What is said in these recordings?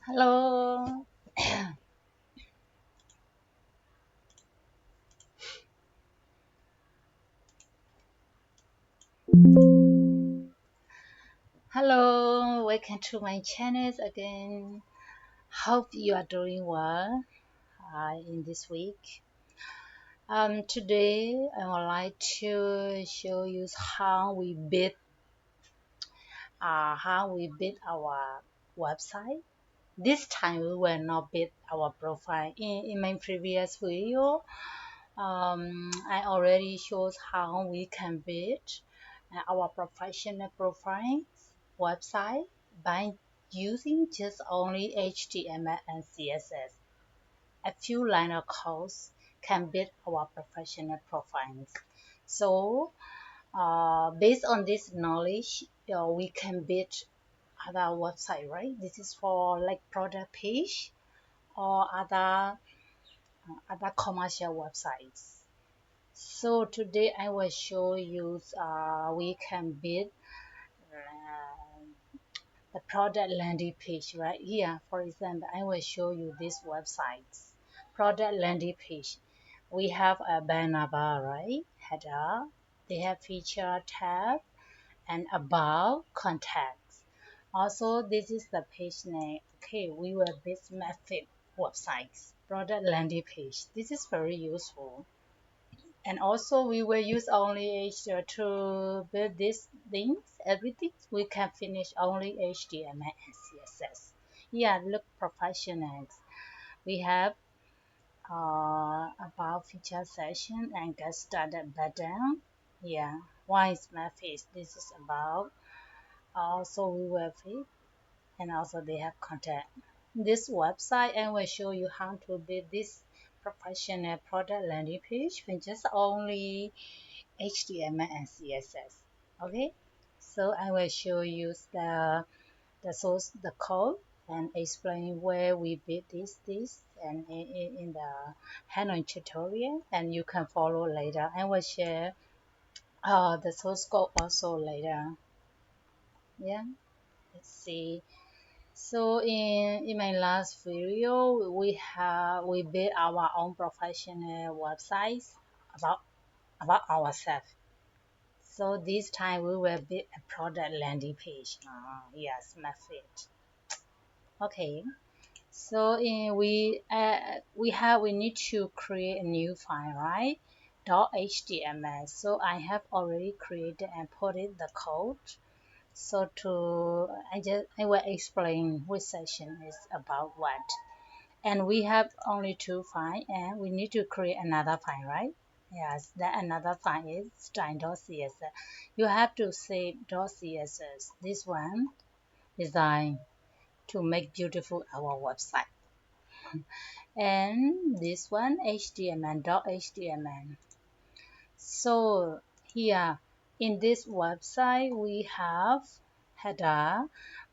Hello. Hello, welcome to my channel again. Hope you are doing well in this week. Today I would like to show you how we build our website. This time we will not build our profile. In my previous video, I already showed how we can build our professional profile website by using just only HTML and CSS. A few line of code can build our professional profiles. So, based on this knowledge, we can build other website, right? This is for like product page or other commercial websites. So today I will show you we can build uh, the product landing page right here. For example, I will show you this website's product landing page. We have a banner bar, right? Header. They have feature tab and about contacts. Also, this is the page name. Okay, we will build method websites product landing page. This is very useful. And also we will use only to build these things, everything. We can finish only HTML and CSS. Yeah, look professionals. We have about feature session and get started button. Yeah, one is my face. This is about. Also we will fit and also they have content. This website I will show you how to build this professional product landing page with just only HTML and CSS. Okay, so I will show you the source, the code, and explain where we build this and in the hand-on tutorial, and you can follow later. I will share the source code also later. Yeah, let's see. So in my last video, we built our own professional websites about ourselves. So this time we will build a product landing page. Yes, method. Okay. So we need to create a new file, right? .html. So I have already created and put in the code. So I will explain which section is about what. And we have only two files, and we need to create another file, right? Yes, that another file is style.css. You have to save .css. This one design to make beautiful our website. And this one html.html. So here in this website we have header,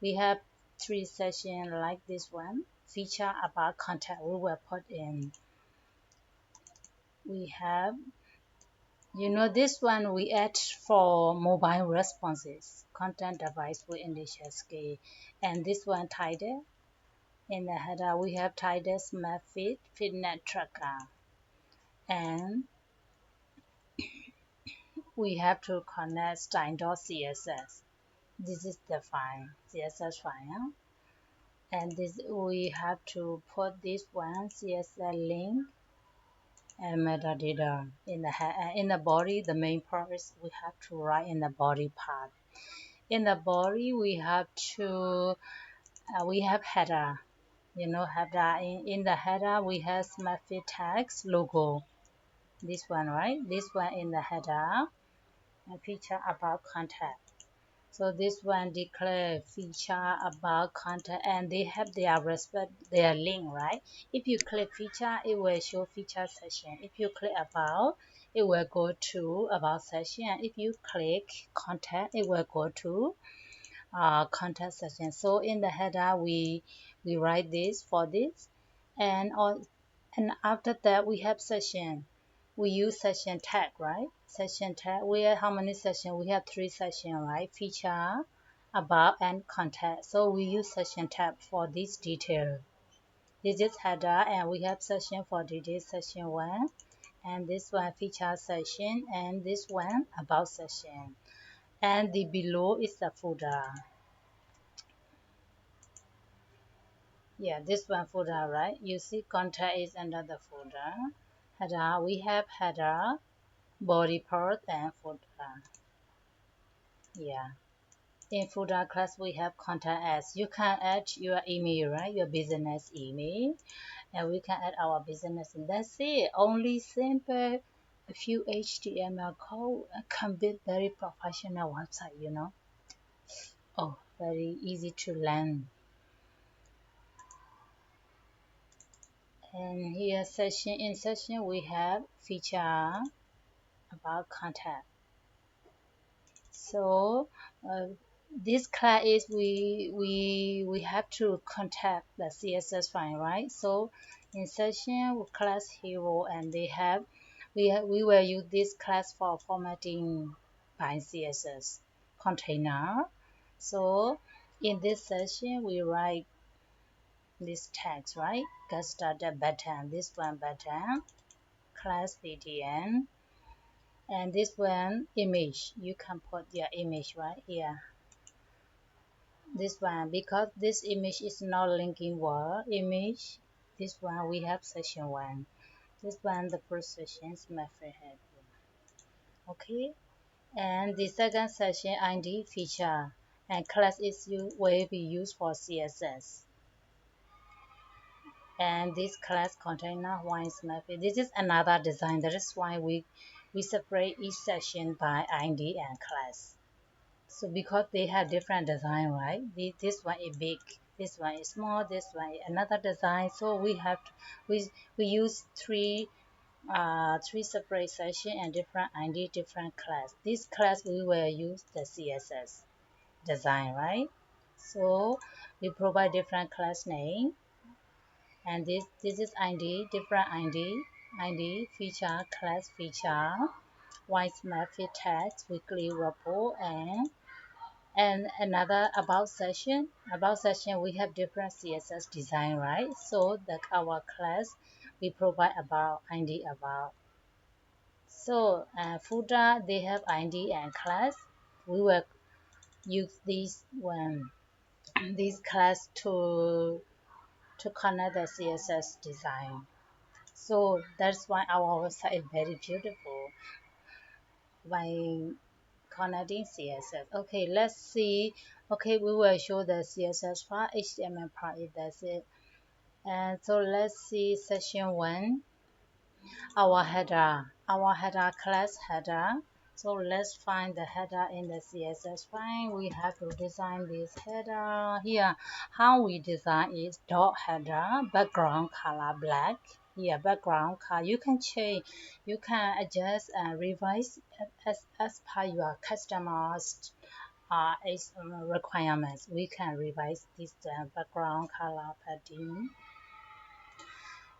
we have three sections like this one. Feature about contact we will put in. We have this one we add for mobile responses. Content device we initial scale. And this one title. In the header we have title smart fit, fitness tracker. And we have to connect style.css. This is the file, CSS file. And this we have to put this one CSS link and metadata in the body. The main purpose we have to write in the body part. In the body we have to we have header. Header in the header we have smart fit text logo. This one, right? This one in the header. A feature about content. So this one declare feature about content, and they have their link, right? If you click feature, it will show feature section. If you click about, it will go to about section. If you click content, it will go to content section. So in the header, we write this for this, and on and after that we have section. We use section tag, right? Section tag. We have how many sections? We have three sections, right? Feature, about and contact. So we use section tab for this detail. This is header, and we have section for details section 1, and this one feature section, and this one about section, and the below is the footer. Yeah, this one footer, right? You see contact is under the footer. Header, we have header, body part, and footer. Yeah. In footer class, we have contact as. You can add your email, right? Your business email. And we can add our business. And that's it. Only simple, a few HTML code can build very professional website, you know. Oh, very easy to learn. And here session, in session we have feature about contact. So this class is we have to contact the CSS file, right? So in session class hero, and they have we will use this class for formatting by CSS container. So in this session we write this text, right? Get started button, this one button, class btn, and this one image. You can put your image right here. This one, because this image is not linking word image, this one we have section 1. This one the first section is my favorite. Okay, and the second section id feature, and class is will be used for CSS, and this class container one is my favorite. This is another design. That is why we separate each section by id and class. So because they have different design, right? This one is big, this one is small, this one is another design. So we have to, we use three separate section and different ID, different class. This class we will use the CSS design, right? So we provide different class name, and this is ID, different ID feature, class feature, white method text, weekly report, and another about section we have different CSS design, right? So our class we provide about id about. So footer they have id and class. We will use this one this class to connect the CSS design. So that's why our website is very beautiful by connecting CSS. Okay, let's see. Okay, we will show the CSS part, HTML part, if that's it. And so let's see section 1, our header class header. So let's find the header in the CSS file. We have to design this header here. How we design is dot header, background color black. Here, background color. You can change, you can adjust and revise as per your customized requirements. We can revise this background color padding.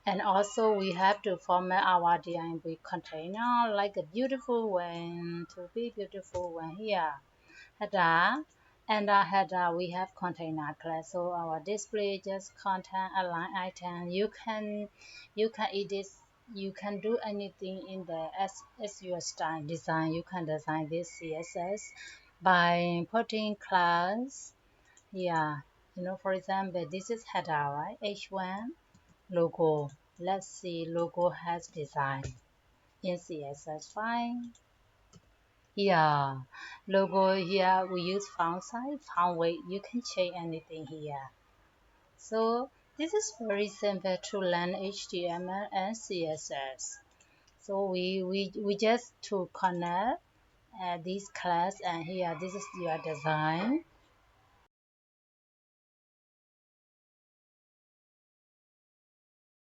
And also we have to format our DIB container like a beautiful one, to be beautiful one here. Header, and our header we have container class. So our display just content align item. You can edit, you can do anything in the as your style design. You can design this CSS by putting class. Yeah, you know, for example, this is header, right? H1 logo. Let's see, logo has design in CSS file. Yeah, logo here we use font size, font weight. You can change anything here. So this is very simple to learn HTML and CSS. So we just to connect this class, and here this is your design.